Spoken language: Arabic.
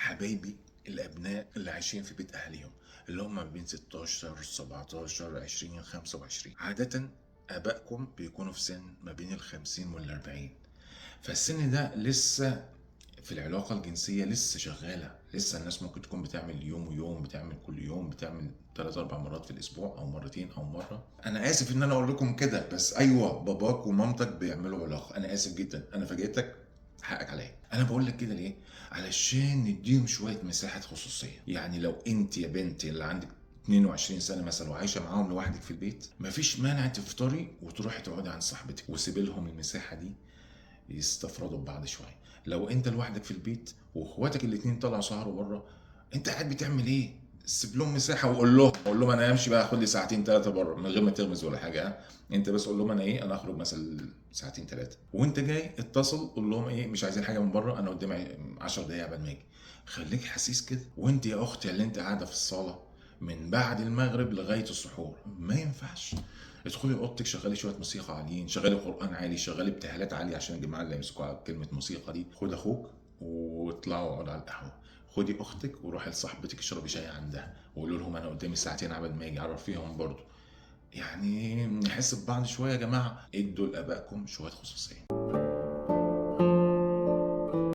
حبايبي الابناء اللي عايشين في بيت اهاليهم، اللي هم ما بين 16 17 20 25. عاده ابائكم بيكونوا في سن ما بين ال50 وال40، فالسن ده لسه في العلاقة الجنسية لسه شغالة. لسه الناس ممكن تكون بتعمل يوم ويوم، بتعمل كل يوم، بتعمل 3 4 مرات في الأسبوع، أو مرتين أو مرة. أنا آسف إن أنا أقول لكم كده، بس أيوه باباك ومامتك بيعملوا علاقة. أنا آسف جدا، أنا فاجئتك، حقك عليا. أنا بقول لك كده ليه؟ علشان نديهم شوية مساحة خصوصية. يعني لو أنت يا بنتي اللي عندك 22 سنة مثلا وعايشة معاهم لوحدك في البيت، مفيش مانع تفطري وتروحي تقعدي عند صاحبتك، وسيبي لهم المساحة دي يستفردوا ببعض شويه. لو انت لوحدك في البيت واخواتك الاتنين طلعوا سهروا بره، انت قاعد بتعمل ايه؟ سيب لهم مساحه وقول لهم، انا همشي بقى، اخد لي ساعتين ثلاثه بره من غير ما تغمز ولا حاجه. ها؟ انت بس قول لهم انا ايه، انا اخرج مثلا ساعتين ثلاثه، وانت جاي اتصل قول لهم ايه، مش عايزين حاجه من بره، انا قدامي 10 دقايق قبل ما اجي. خليك حسيس كده. وانت يا اختي اللي انت قاعده في الصاله من بعد المغرب لغايه السحور، ما ينفعش. ادخلي اوضتك، شغلي شويه موسيقى عاليين، شغلي قران عالي، شغلي ابتهالات عاليه عشان الجماعه اللي يمسكوا على كلمه موسيقى دي. خد اخوك واطلعوا اقعدوا على القهوه. خدي اختك وروحي لصاحبتك اشربي شاي عندها، وقولوا لهم انا قدامي ساعتين عبال ما اجي، عرفيهم برضو. يعني نحس ببعض شويه يا جماعه، ادوا لابائكم شويه خصوصيه.